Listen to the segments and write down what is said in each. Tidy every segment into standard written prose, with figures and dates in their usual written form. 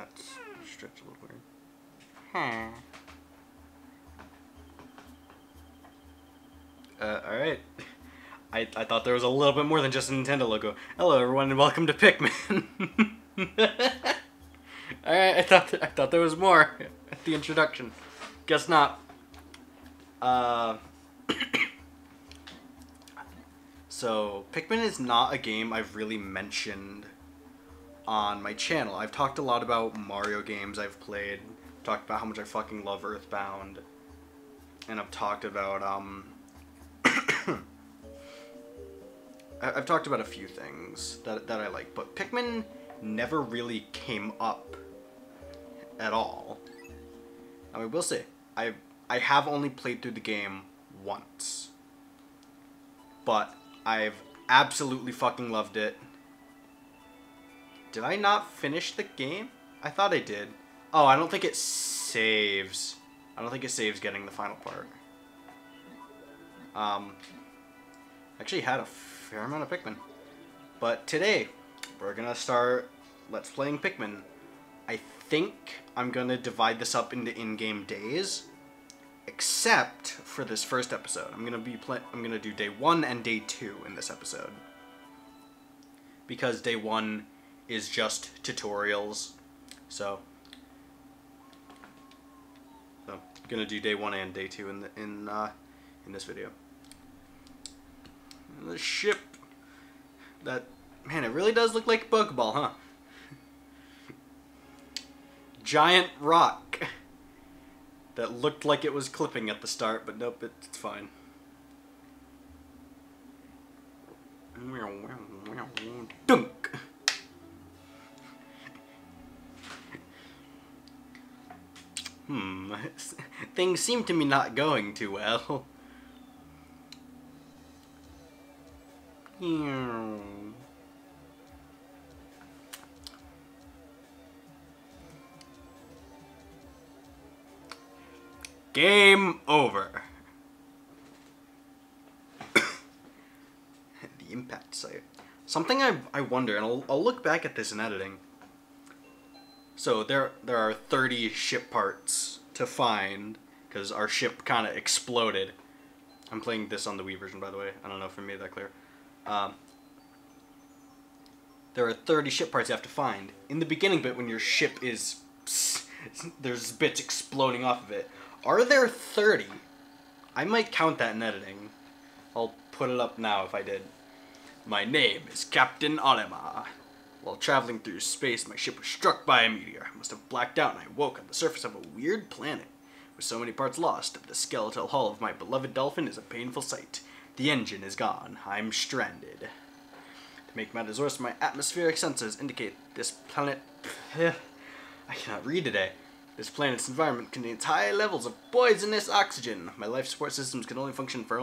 That's stretched a little weird. Hmm. Alright. I thought there was a little bit more than just a Nintendo logo. Hello everyone and welcome to Pikmin. Alright, I thought there was more at the introduction. Guess not. So, Pikmin is not a game I've really mentioned on my channel. I've talked a lot about Mario games I've played, talked about how much I fucking love Earthbound, and I've talked about, I've talked about a few things that I like, but Pikmin never really came up at all. I mean, we'll see. I have only played through the game once, but I've absolutely fucking loved it. Did I not finish the game? I thought I did. Oh, I don't think it saves. I don't think it saves getting the final part. Actually had a fair amount of Pikmin. But today, we're gonna start Let's Playing Pikmin. I think I'm gonna divide this up into in-game days, except for this first episode. I'm gonna do day 1 and day 2 in this episode, because day 1 is just tutorials. So I'm gonna do day 1 and day 2 in this video. And the ship, that, man, it really does look like a Pokeball, huh? Giant rock that looked like it was clipping at the start, but nope, it's fine. Dunk! Things seem to be not going too well. Game over. The impact site. Something I wonder, and I'll look back at this in editing. So there are 30 ship parts to find, because our ship kind of exploded. I'm playing this on the Wii version, by the way. I don't know if I made that clear. There are 30 ship parts you have to find. In the beginning bit, when your ship is... there's bits exploding off of it. Are there 30? I might count that in editing. I'll put it up now if I did. My name is Captain Olimar. While traveling through space, my ship was struck by a meteor. I must have blacked out and I woke on the surface of a weird planet. With so many parts lost, the skeletal hull of my beloved dolphin is a painful sight. The engine is gone. I'm stranded. To make matters worse, my atmospheric sensors indicate this planet... I cannot read today. This planet's environment contains high levels of poisonous oxygen. My life support systems can only function for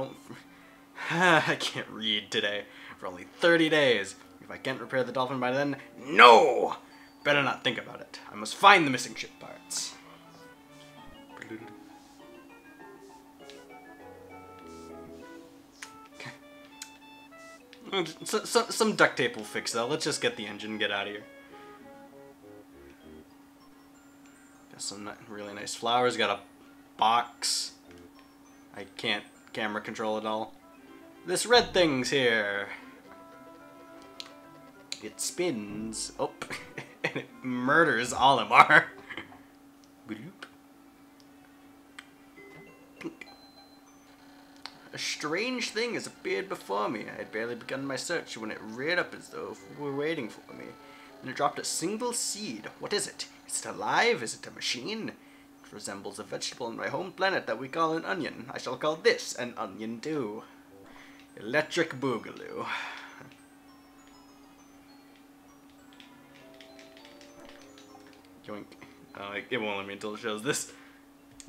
I can't read today. For only 30 days. If I can't repair the dolphin by then, no! Better not think about it. I must find the missing ship parts. Okay. Some duct tape will fix that. Let's just get the engine and get out of here. Got some really nice flowers. Got a box. I can't camera control it all. This red thing's here. It spins. Oh, and it murders Olimar. A strange thing has appeared before me. I had barely begun my search when it reared up as though it were waiting for me. And it dropped a single seed. What is it? Is it alive? Is it a machine? It resembles a vegetable on my home planet that we call an onion. I shall call this an onion too. Electric Boogaloo. Yoink. It won't let me until it shows this.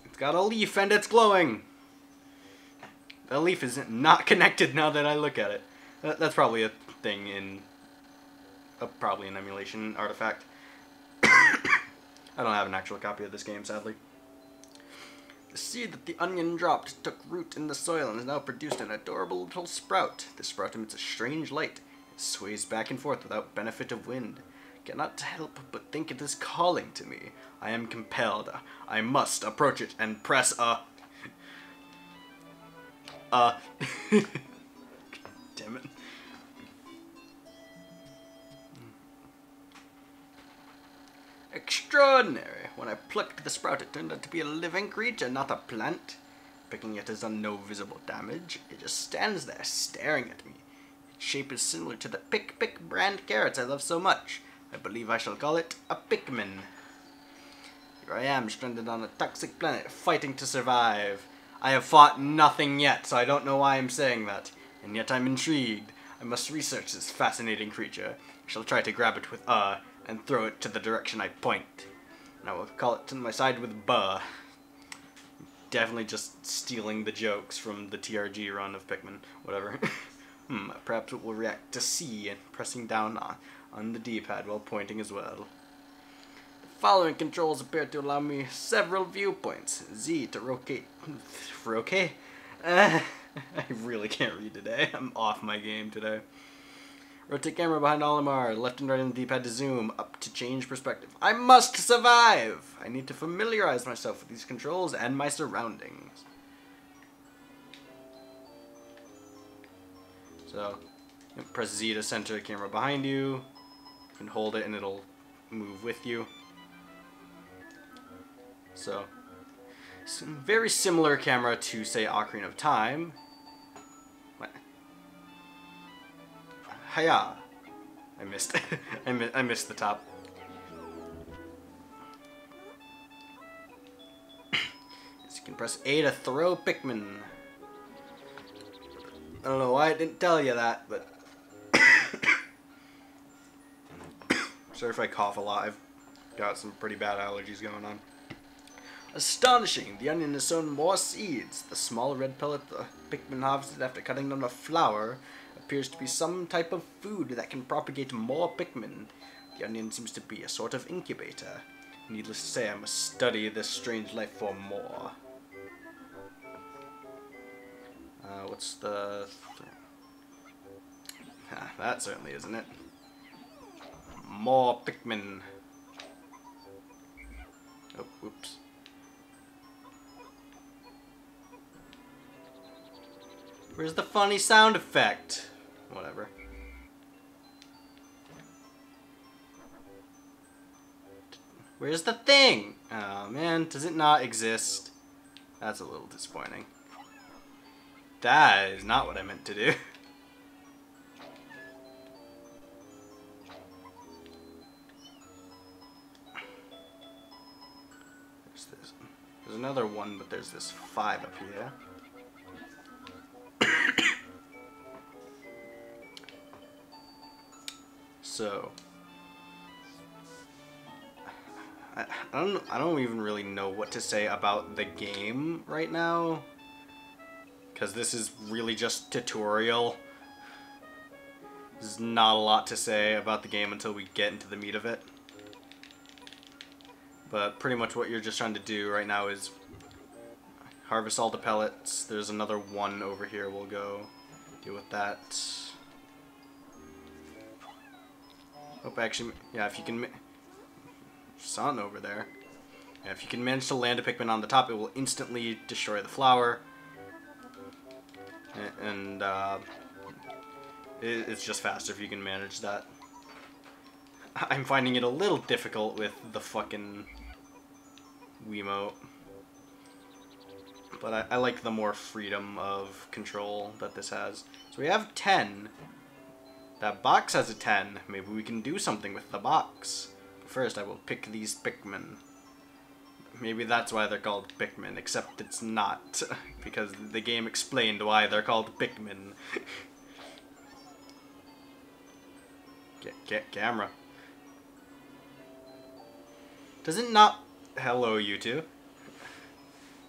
It's got a leaf and it's glowing. The leaf is not connected now that I look at it. That's probably a thing in... probably an emulation artifact. I don't have an actual copy of this game, sadly. The seed that the onion dropped took root in the soil and has now produced an adorable little sprout. This sprout emits a strange light. It sways back and forth without benefit of wind. cannot help but think it is calling to me. I am compelled. I must approach it and press damn it. Extraordinary. When I plucked the sprout, it turned out to be a living creature, not a plant. Picking it has done no visible damage. It just stands there, staring at me. Its shape is similar to the Pick brand carrots I love so much. I believe I shall call it a Pikmin. Here I am, stranded on a toxic planet, fighting to survive. I have fought nothing yet, so I don't know why I'm saying that. And yet I'm intrigued. I must research this fascinating creature. I shall try to grab it with and throw it to the direction I point. And I will call it to my side with buh. Definitely just stealing the jokes from the TRG run of Pikmin. Whatever. Perhaps it will react to C and pressing down on the D-pad while pointing as well. The following controls appear to allow me several viewpoints. Z to rotate. I really can't read today. I'm off my game today. Rotate camera behind Olimar. Left and right on the D-pad to zoom. Up to change perspective. I must survive! I need to familiarize myself with these controls and my surroundings. So, press Z to center the camera behind you. You can hold it and it'll move with you. So, very similar camera to, say, Ocarina of Time. What? Hiya! I missed. I missed the top. So you can press A to throw Pikmin. I don't know why I didn't tell you that, but sorry if I cough a lot. I've got some pretty bad allergies going on. Astonishing! The onion has sown more seeds. The small red pellet the Pikmin harvested after cutting down the flower appears to be some type of food that can propagate more Pikmin. The onion seems to be a sort of incubator. Needless to say, I must study this strange life form more. What's the... that certainly isn't it. More Pikmin. Oh, whoops. Where's the funny sound effect? Whatever. Where's the thing? Oh man, does it not exist? That's a little disappointing. That is not what I meant to do. There's this. There's another one, but there's this 5 up here. So I don't even really know what to say about the game right now, because this is really just tutorial. There's not a lot to say about the game until we get into the meat of it. But pretty much what you're just trying to do right now is harvest all the pellets. There's another one over here. We'll go deal with that. Oh, actually, yeah, if you can... Sun over there. Yeah, if you can manage to land a Pikmin on the top, it will instantly destroy the flower. And it's just faster if you can manage that. I'm finding it a little difficult with the fucking Wiimote. But I like the more freedom of control that this has. So we have 10. That box has a 10. Maybe we can do something with the box. First, I will pick these Pikmin. Maybe that's why they're called Pikmin, except it's not, because the game explained why they're called Pikmin. Get camera. Does it not... Hello, you two.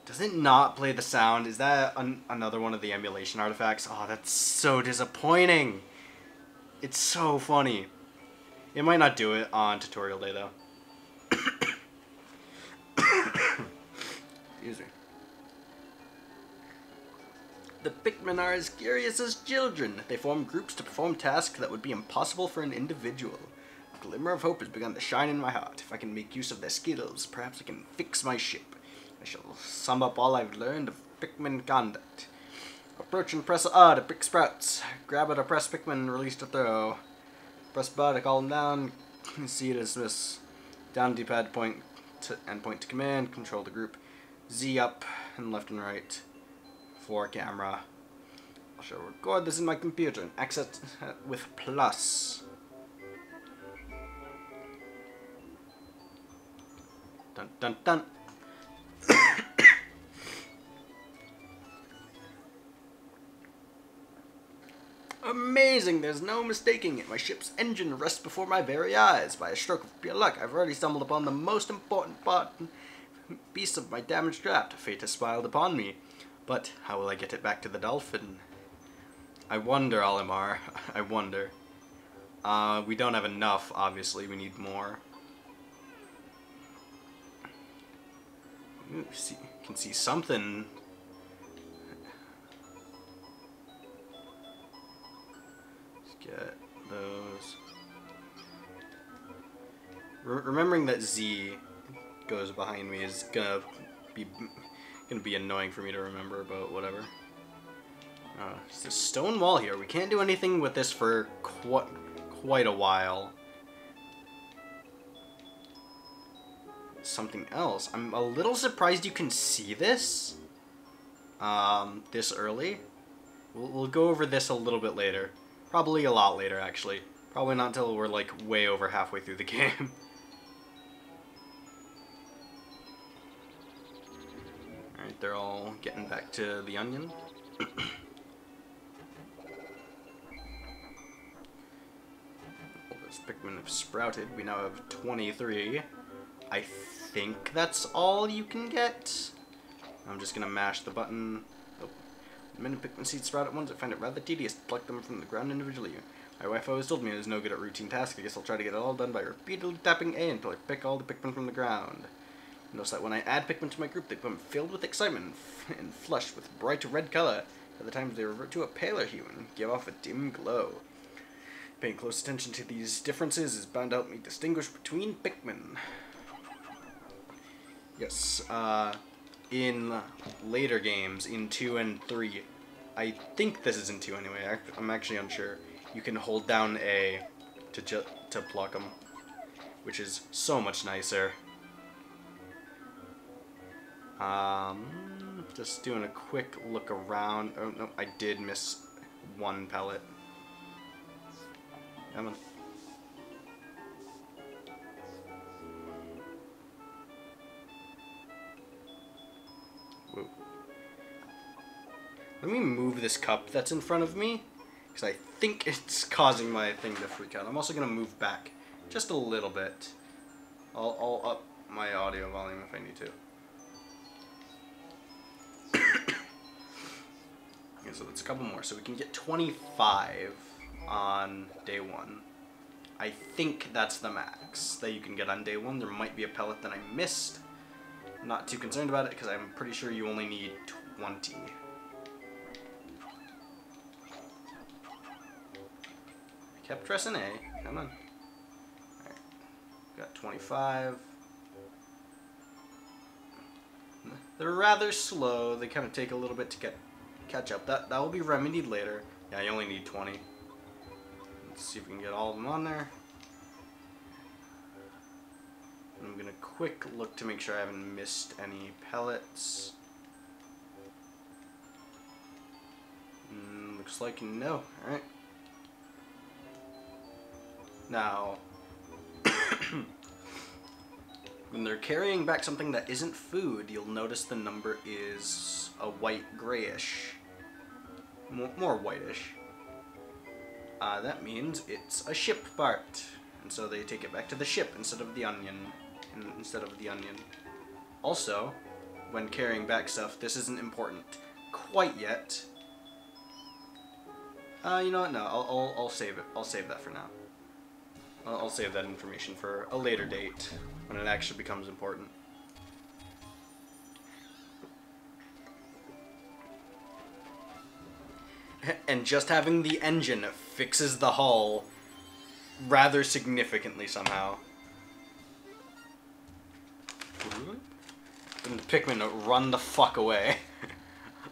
Does it not play the sound? Is that another one of the emulation artifacts? Oh, that's so disappointing. It's so funny. It might not do it on tutorial day, though. Excuse me. The Pikmin are as curious as children. They form groups to perform tasks that would be impossible for an individual. glimmer of hope has begun to shine in my heart. If I can make use of their skills, perhaps I can fix my ship. I shall sum up all I've learned of Pikmin conduct. Approach and press A to pick sprouts. Grab it to press Pikmin, release to throw. Press B to call them down. C to dismiss. Down D-pad point and point to command. Control the group. Z up and left and right. For camera. I shall record this in my computer and access it with plus. Dun dun dun. Amazing! There's no mistaking it. My ship's engine rests before my very eyes. By a stroke of pure luck, I've already stumbled upon the most important piece of my damaged craft. Fate has smiled upon me. But how will I get it back to the dolphin? I wonder, Olimar. I wonder. We don't have enough, obviously. We need more. Ooh, can see something. Get those. Remembering that Z goes behind me is gonna be annoying for me to remember, but whatever. It's a stone wall here. We can't do anything with this for quite a while. Something else. I'm a little surprised you can see this this early. We'll go over this a little bit later. Probably a lot later, actually. Probably not until we're, like, way over halfway through the game. Alright, they're all getting back to the onion. All those Pikmin have sprouted. We now have 23. I think that's all you can get. I'm just gonna mash the button. Many Pikmin seeds sprout at once. I find it rather tedious to pluck them from the ground individually. My wife always told me I was no good at routine tasks. I guess I'll try to get it all done by repeatedly tapping A until I pick all the Pikmin from the ground. Notice that when I add Pikmin to my group, they become filled with excitement and flushed with bright red color. Other times they revert to a paler hue and give off a dim glow. Paying close attention to these differences is bound to help me distinguish between Pikmin. Yes, in later games, in 2 and 3, I think this is in 2 anyway, I'm actually unsure, you can hold down A to pluck them, which is so much nicer. Just doing a quick look around. Oh no, I did miss one pellet. Come on. Whoa. Let me move this cup that's in front of me, because I think it's causing my thing to freak out. I'm also going to move back just a little bit. I'll up my audio volume if I need to. Okay, so that's a couple more. So we can get 25 on day 1. I think that's the max that you can get on day 1. There might be a pellet that I missed. I'm not too concerned about it because I'm pretty sure you only need 20. Kept pressing A. Come on. Alright. Got 25. They're rather slow. They kind of take a little bit to catch up. That will be remedied later. Yeah, you only need 20. Let's see if we can get all of them on there. I'm going to quick look to make sure I haven't missed any pellets. Looks like no. Alright. Now, when they're carrying back something that isn't food, you'll notice the number is a white grayish. More whitish. That means it's a ship part. And so they take it back to the ship instead of the onion. Also, when carrying back stuff, this isn't important quite yet. You know what? No, I'll save it. I'll save that for now. I'll save that information for a later date when it actually becomes important. And just having the engine fixes the hull rather significantly somehow. And the Pikmin run the fuck away.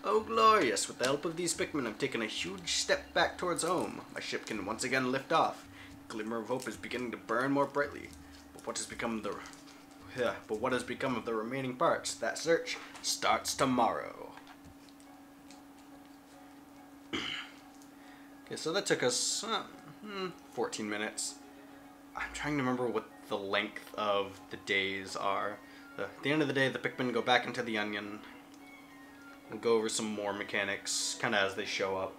Oh, glorious. With the help of these Pikmin, I've taken a huge step back towards home. My ship can once again lift off. The glimmer of hope is beginning to burn more brightly. But what has become of the remaining parts? That search starts tomorrow. Okay, so that took us 14 minutes. I'm trying to remember what the length of the days are. At the end of the day, the Pikmin go back into the onion. We'll go over some more mechanics, kind of as they show up.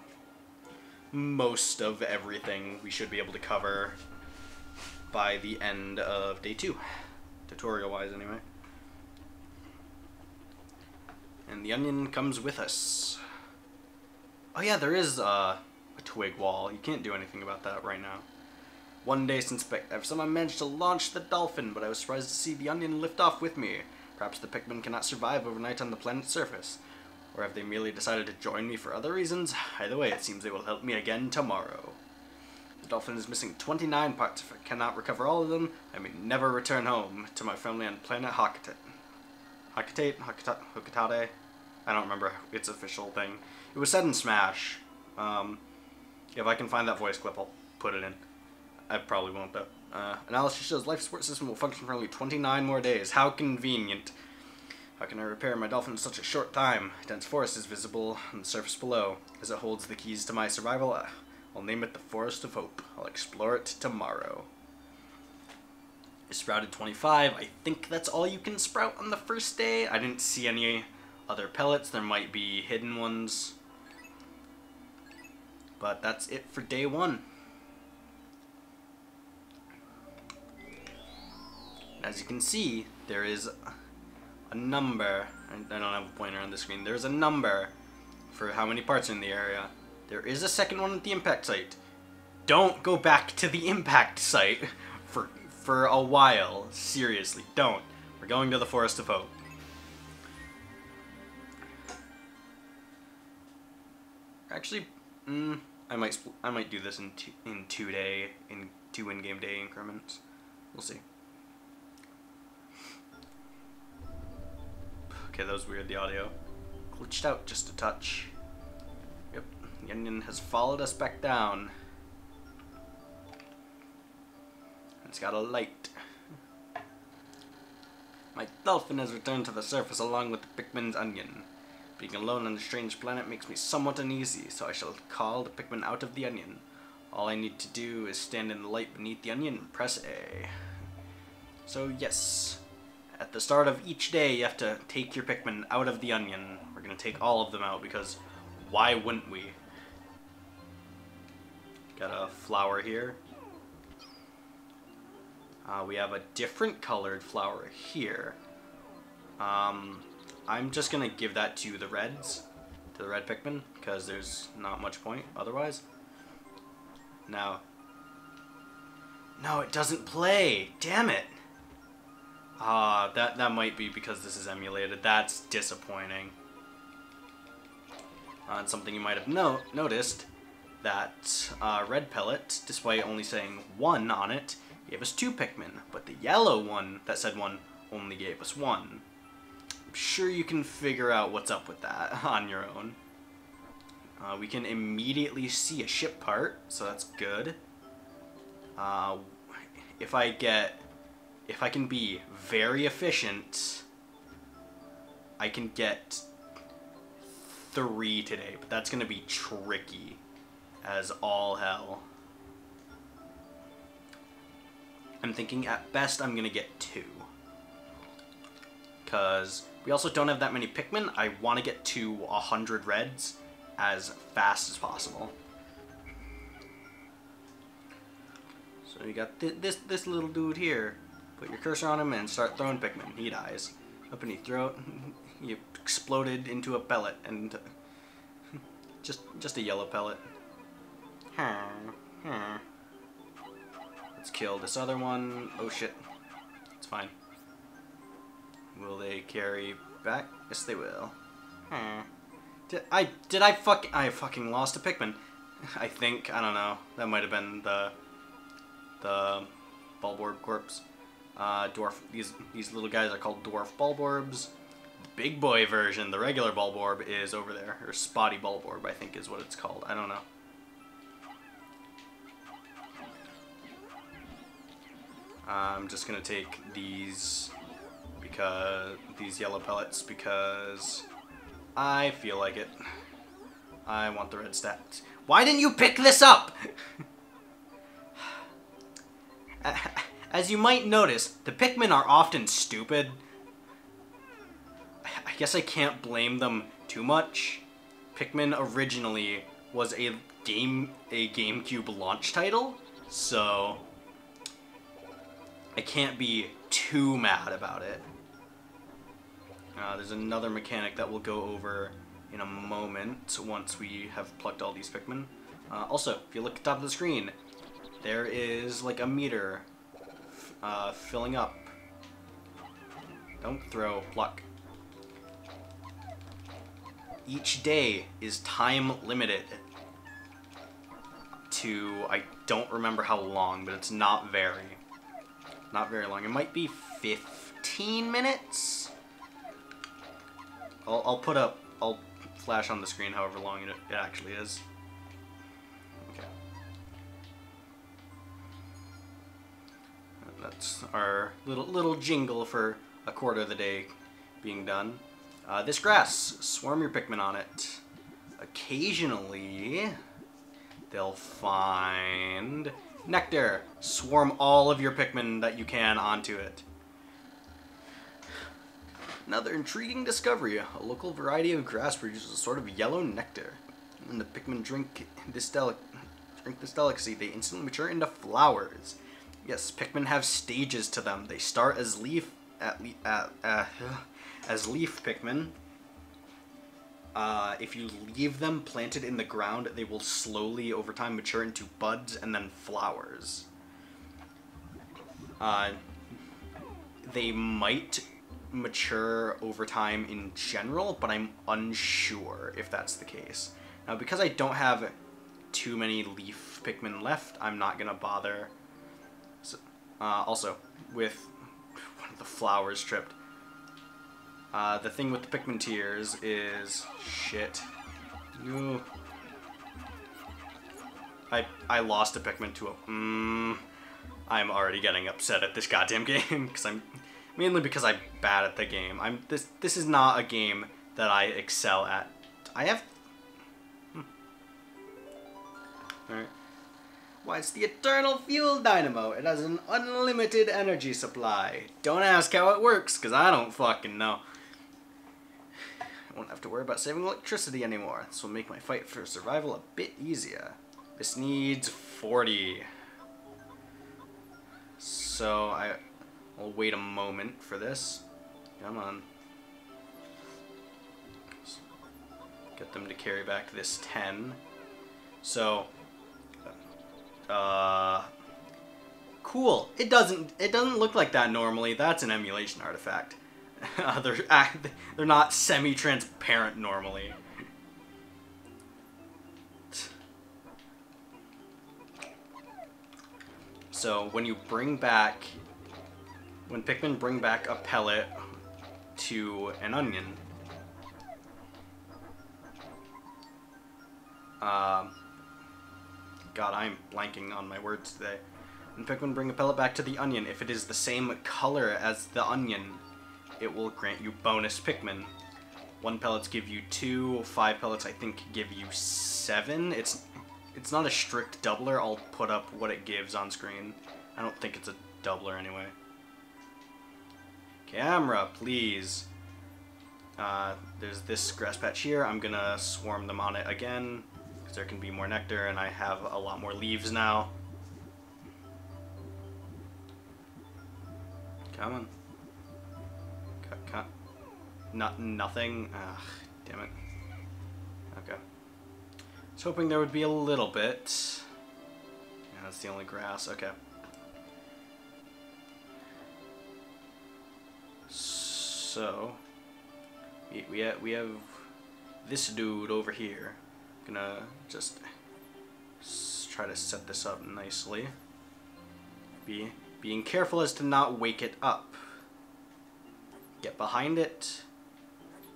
Most of everything we should be able to cover by the end of day 2. Tutorial-wise, anyway. And the onion comes with us. Oh yeah, there is a twig wall. You can't do anything about that right now. One day since someone managed to launch the dolphin, but I was surprised to see the onion lift off with me. Perhaps the Pikmin cannot survive overnight on the planet's surface. Or have they merely decided to join me for other reasons? Either way, it seems they will help me again tomorrow. The dolphin is missing 29 parts. If I cannot recover all of them, I may never return home to my family on planet Hakatate. Hakatate? I don't remember its official thing. It was said in Smash. If I can find that voice clip, I'll put it in. I probably won't, though. Analysis shows life support system will function for only 29 more days. How convenient. How can I repair my dolphin in such a short time? A dense forest is visible on the surface below. As it holds the keys to my survival, I'll name it the Forest of Hope. I'll explore it tomorrow. I sprouted 25. I think that's all you can sprout on the first day. I didn't see any other pellets. There might be hidden ones. But that's it for day 1. As you can see, there is a number. I don't have a pointer on the screen. There's a number for how many parts are in the area. There is a second one at the impact site. Don't go back to the impact site for a while. Seriously, don't. We're going to the Forest of Hope. Actually, I might do this in two in-game day increments. We'll see. Okay, that was weird, the audio. Glitched out just a touch. Yep, the onion has followed us back down. It's got a light. My dolphin has returned to the surface along with the Pikmin's onion. Being alone on a strange planet makes me somewhat uneasy, so I shall call the Pikmin out of the onion. All I need to do is stand in the light beneath the onion and press A. So yes. At the start of each day, you have to take your Pikmin out of the onion. We're going to take all of them out because why wouldn't we? Got a flower here. We have a different colored flower here. I'm just going to give that to the reds, to the red Pikmin, because there's not much point otherwise. Now. No, it doesn't play. Damn it. That might be because this is emulated. That's disappointing. And something you might have noticed, that red pellet, despite only saying 1 on it, gave us 2 Pikmin, but the yellow one that said 1 only gave us 1. I'm sure you can figure out what's up with that on your own. We can immediately see a ship part, so that's good. If I can be very efficient, I can get 3 today, but that's going to be tricky as all hell. I'm thinking at best I'm going to get 2. Because we also don't have that many Pikmin. I want to get to 100 reds as fast as possible. So you got this little dude here. Put your cursor on him and start throwing Pikmin. He dies. Up and you throw it. You exploded into a pellet and just a yellow pellet. Let's kill this other one. Oh shit. It's fine. Will they carry back? Yes, they will. I fucking lost a Pikmin. I think. I don't know. That might have been the the Bulborb corpse. Dwarf. These little guys are called dwarf Bulborbs. Big boy version, the regular Bulborb, is over there, or Spotty Bulborb, I think is what it's called. I don't know. I'm just gonna take these yellow pellets because I feel like it. I want the red stats. Why didn't you pick this up? As you might notice, the Pikmin are often stupid. I guess I can't blame them too much. Pikmin originally was a GameCube launch title, so I can't be too mad about it. There's another mechanic that we'll go over in a moment once we have plucked all these Pikmin. Also, if you look at the top of the screen, there is like a meter filling up. Don't throw, pluck. Each day is time limited to, I don't remember how long, but it's not very long. It might be 15 minutes? I'll flash on the screen however long it actually is. Okay. And that's our little jingle for a quarter of the day being done. This grass, swarm your Pikmin on it. Occasionally, they'll find nectar. Swarm all of your Pikmin that you can onto it. Another intriguing discovery. A local variety of grass produces a sort of yellow nectar. When the Pikmin drink this delicacy, they instantly mature into flowers. Yes, Pikmin have stages to them. They start as leaf Pikmin. If you leave them planted in the ground, they will slowly, over time, mature into buds and then flowers. They might mature over time in general, but I'm unsure if that's the case. Now, because I don't have too many leaf Pikmin left, I'm not gonna bother. So, also, with one of the flowers tripped. The thing with the Pikmin tiers is... shit. No. I lost a Pikmin to a... I'm already getting upset at this goddamn game, mainly because I'm bad at the game. This is not a game that I excel at. I have... Alright. Why, it's the Eternal Fuel Dynamo. It has an unlimited energy supply. Don't ask how it works, because I don't fucking know. I won't have to worry about saving electricity anymore. This will make my fight for survival a bit easier. This needs 40. So I'll wait a moment for this. Come on. Get them to carry back this 10. So, cool. It doesn't look like that normally. That's an emulation artifact. They're not semi-transparent normally. So when Pikmin bring back a pellet to an onion, God, I'm blanking on my words today. When Pikmin bring a pellet back to the onion, if it is the same color as the onion, it will grant you bonus Pikmin. 1 pellets give you 2, 5 pellets I think give you 7. It's not a strict doubler. I'll put up what it gives on screen. I don't think it's a doubler anyway. Camera, please. There's this grass patch here. I'm gonna swarm them on it again, because there can be more nectar, and I have a lot more leaves now. Come on. Cut. Nothing. Ugh, damn it. Okay. I was hoping there would be a little bit. Yeah, that's the only grass. Okay. So we have this dude over here. Gonna just try to set this up nicely. Being careful as to not wake it up. Get behind it.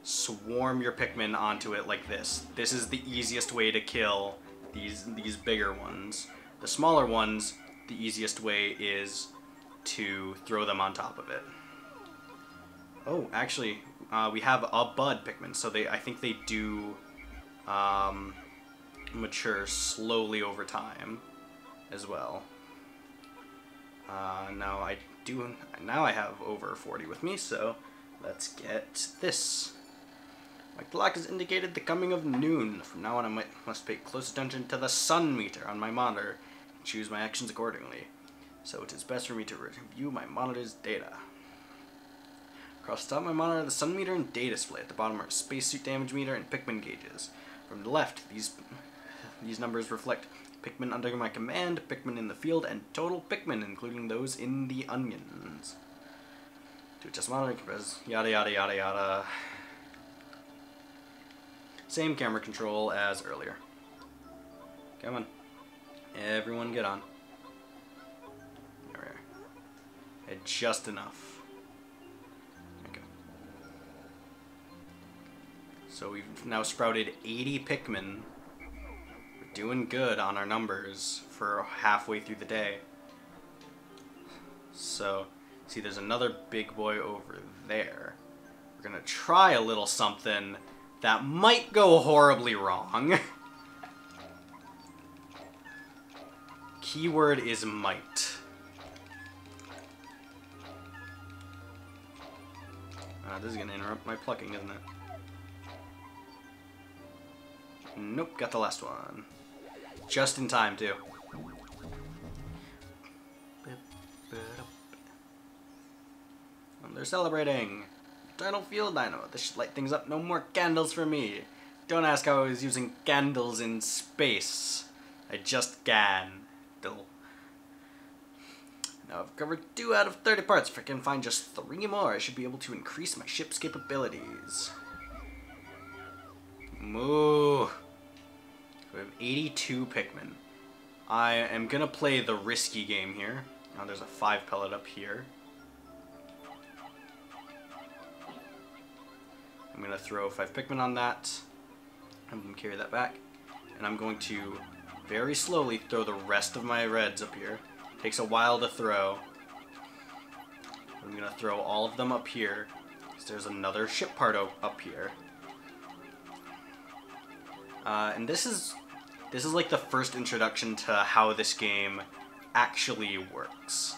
Swarm your Pikmin onto it like this. This is the easiest way to kill these bigger ones. The smaller ones, the easiest way is to throw them on top of it. Oh, actually, we have a bud Pikmin, so I think they do mature slowly over time as well. Now I have over 40 with me, so let's get this. My clock has indicated the coming of noon. From now on, I must pay close attention to the sun meter on my monitor and choose my actions accordingly. So it is best for me to review my monitor's data. Across the top of my monitor, the sun meter and data display. At the bottom are spacesuit damage meter and Pikmin gauges. From the left, these numbers reflect Pikmin under my command, Pikmin in the field, and total Pikmin, including those in the onions. To adjust monitor, compress, yada yada yada yada. Same camera control as earlier. Come on. Everyone get on. There we are. And just enough. Okay. So we've now sprouted 80 Pikmin. We're doing good on our numbers for halfway through the day. So, see, there's another big boy over there. We're gonna try a little something that might go horribly wrong. Keyword is might. This is gonna interrupt my plucking, isn't it? Nope, got the last one. Just in time, too. And they're celebrating. Eternal Field Dynamo. This should light things up. No more candles for me. Don't ask how I was using candles in space. I just can. Now I've covered 2 out of 30 parts. If I can find just 3 more, I should be able to increase my ship's capabilities. Moo. We have 82 Pikmin. I am gonna play the risky game here. Now there's a 5 pellet up here. I'm going to throw 5 Pikmin on that. I'm going to carry that back. And I'm going to very slowly throw the rest of my reds up here. Takes a while to throw. I'm going to throw all of them up here. So there's another ship part up here. And this is like the first introduction to how this game actually works.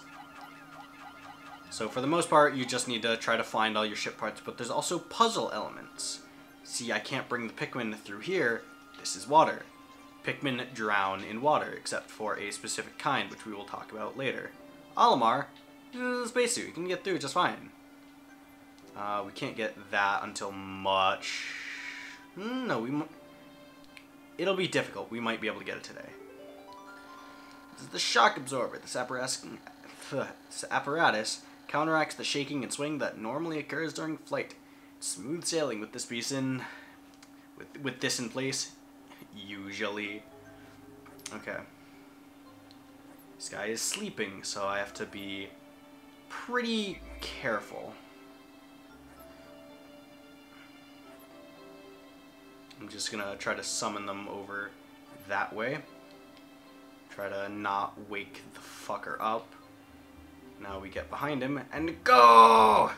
So for the most part, you just need to try to find all your ship parts, but there's also puzzle elements. See, I can't bring the Pikmin through here. This is water. Pikmin drown in water, except for a specific kind, which we will talk about later. Olimar, spacesuit, you can get through just fine. We can't get that until much... No, it'll be difficult. We might be able to get it today. This is the shock absorber. This apparatus counteracts the shaking and swing that normally occurs during flight. Smooth sailing with this piece in... with this in place, usually. Okay. This guy is sleeping, so I have to be pretty careful. I'm just gonna try to summon them over that way. Try to not wake the fucker up. Now we get behind him and go!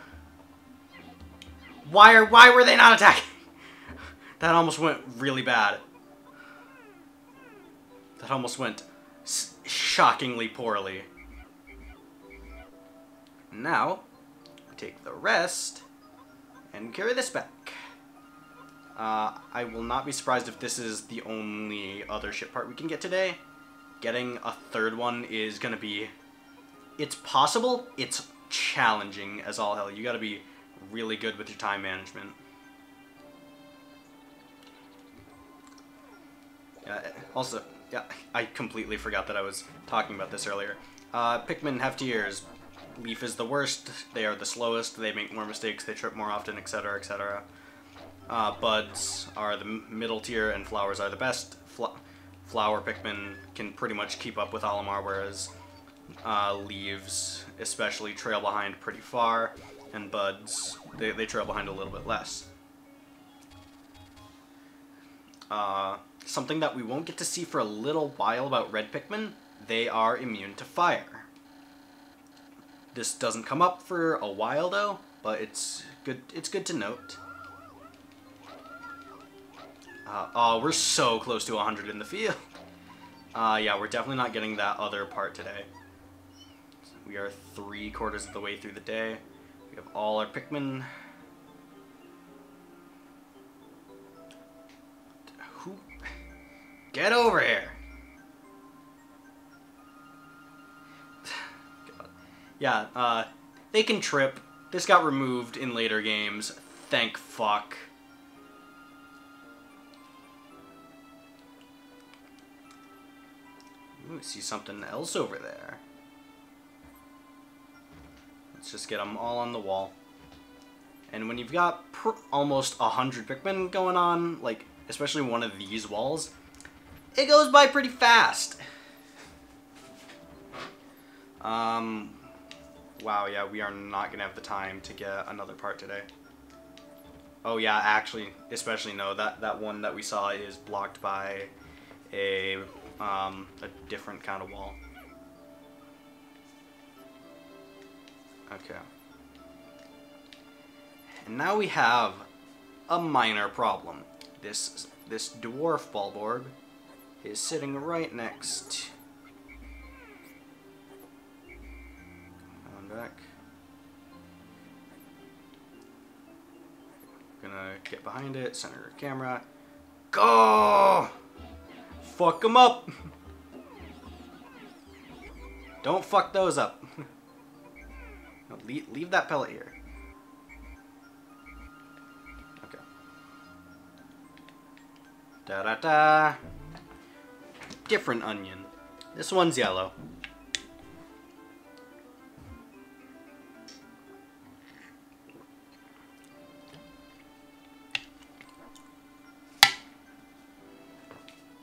Why were they not attacking? That almost went really bad. That almost went shockingly poorly. Now, we take the rest and carry this back. I will not be surprised if this is the only other ship part we can get today. Getting a third one is gonna be... It's possible, it's challenging as all hell. You gotta be really good with your time management. Also, yeah, I completely forgot that I was talking about this earlier. Pikmin have tiers. Leaf is the worst, they are the slowest, they make more mistakes, they trip more often, etc., etc. Buds are the middle tier, and flowers are the best. Flower Pikmin can pretty much keep up with Olimar, whereas Leaves especially trail behind pretty far, and buds, they trail behind a little bit less. Something that we won't get to see for a little while about red Pikmin, they are immune to fire. This doesn't come up for a while though, but it's good to note. Oh, we're so close to 100 in the field. Yeah, we're definitely not getting that other part today. We are 3/4 of the way through the day. We have all our Pikmin. Who? Get over here! Yeah, they can trip. This got removed in later games. Thank fuck. Ooh, I see something else over there. Let's just get them all on the wall. And when you've got almost 100 Pikmin going on, like, especially one of these walls, it goes by pretty fast. Wow, yeah, we are not gonna have the time to get another part today. Oh yeah, actually, especially no, that one that we saw is blocked by a different kind of wall. Okay. And now we have a minor problem. This dwarf Bulborg is sitting right next. Come on back. Gonna get behind it, center the camera. Go! Fuck them up! Don't fuck those up. No, leave that pellet here. Okay. Da-da-da. Different onion. This one's yellow.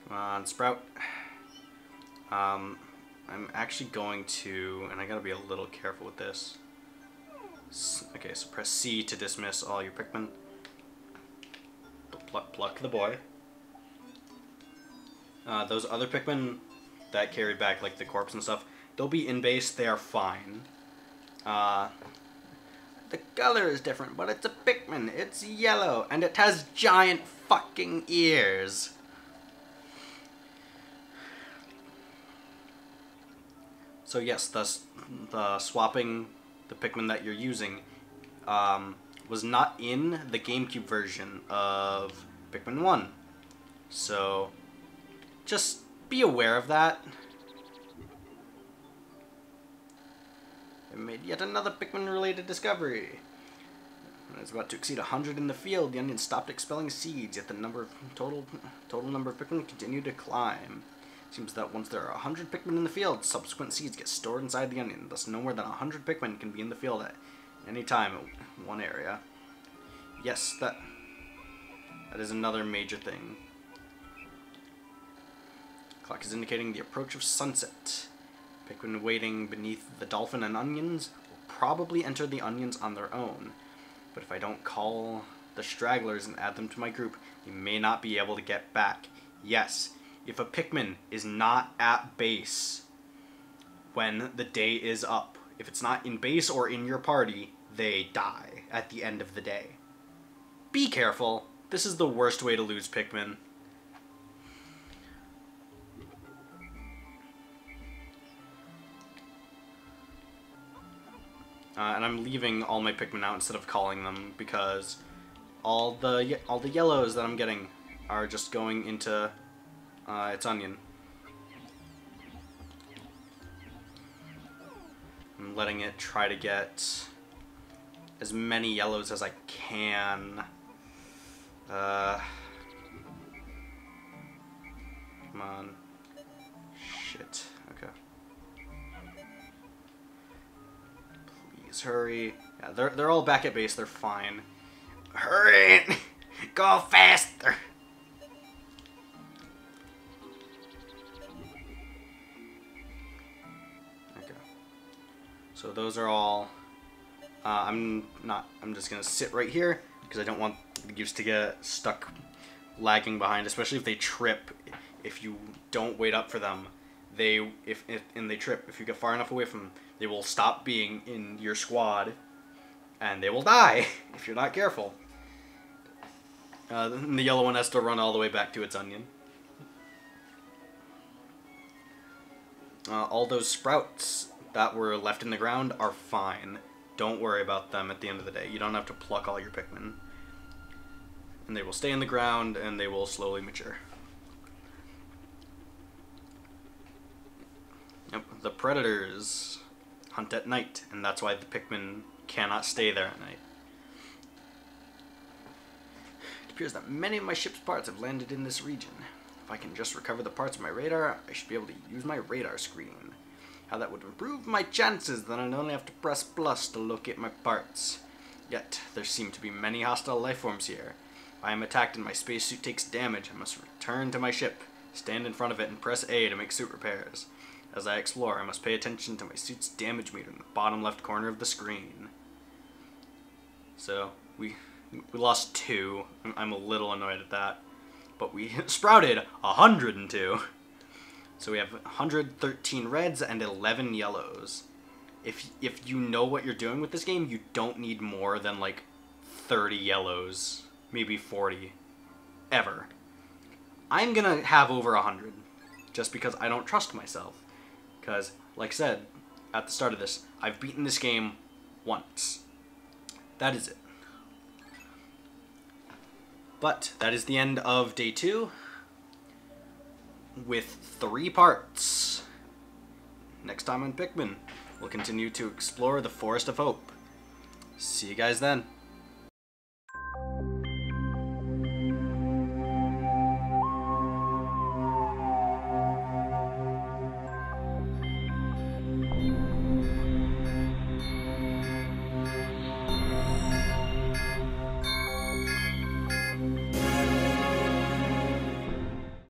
Come on, Sprout. I'm actually going to, and I gotta be a little careful with this. Okay, so press C to dismiss all your Pikmin. Pluck the boy. Those other Pikmin that carried back, like the corpse and stuff, they'll be in base, they are fine. The color is different, but it's a Pikmin, it's yellow, and it has giant fucking ears. So yes, the swapping the Pikmin that you're using was not in the GameCube version of Pikmin 1. So just be aware of that. I made yet another Pikmin-related discovery. When it was about to exceed 100 in the field, the onion stopped expelling seeds, yet the total number of Pikmin continued to climb. Seems that once there are 100 Pikmin in the field, subsequent seeds get stored inside the onion. Thus, no more than 100 Pikmin can be in the field at any time in one area. Yes, that is another major thing. Clock is indicating the approach of sunset. Pikmin waiting beneath the dolphin and onions will probably enter the onions on their own. But if I don't call the stragglers and add them to my group, they may not be able to get back. Yes. If a Pikmin is not at base when the day is up, if it's not in base or in your party, they die at the end of the day. Be careful. This is the worst way to lose Pikmin. And I'm leaving all my Pikmin out instead of calling them because all the yellows that I'm getting are just going into its onion. I'm letting it try to get as many yellows as I can. Come on. Shit. Okay. Please hurry. Yeah, they're all back at base. They're fine. Hurry! Go faster! Okay. So those are all... I'm just going to sit right here because I don't want the geese to get stuck lagging behind, especially if they trip. If you don't wait up for them, if they trip, if you get far enough away from them, they will stop being in your squad and they will die if you're not careful. The yellow one has to run all the way back to its onion. All those sprouts that were left in the ground are fine. Don't worry about them at the end of the day. You don't have to pluck all your Pikmin. And they will stay in the ground and they will slowly mature. Yep, the predators hunt at night, and that's why the Pikmin cannot stay there at night. It appears that many of my ship's parts have landed in this region. If I can just recover the parts of my radar, I should be able to use my radar screen. How that would improve my chances, then I'd only have to press plus to locate my parts. Yet, there seem to be many hostile life forms here. If I am attacked and my spacesuit takes damage, I must return to my ship, stand in front of it, and press A to make suit repairs. As I explore, I must pay attention to my suit's damage meter in the bottom left corner of the screen. So, we lost 2. I'm a little annoyed at that. But we sprouted 102. So we have 113 reds and 11 yellows. If you know what you're doing with this game, you don't need more than like 30 yellows, maybe 40, ever. I'm gonna have over 100, just because I don't trust myself. Because, like I said at the start of this, I've beaten this game once. That is it. But that is the end of day 2 with 3 parts. Next time on Pikmin, we'll continue to explore the Forest of Hope. See you guys then.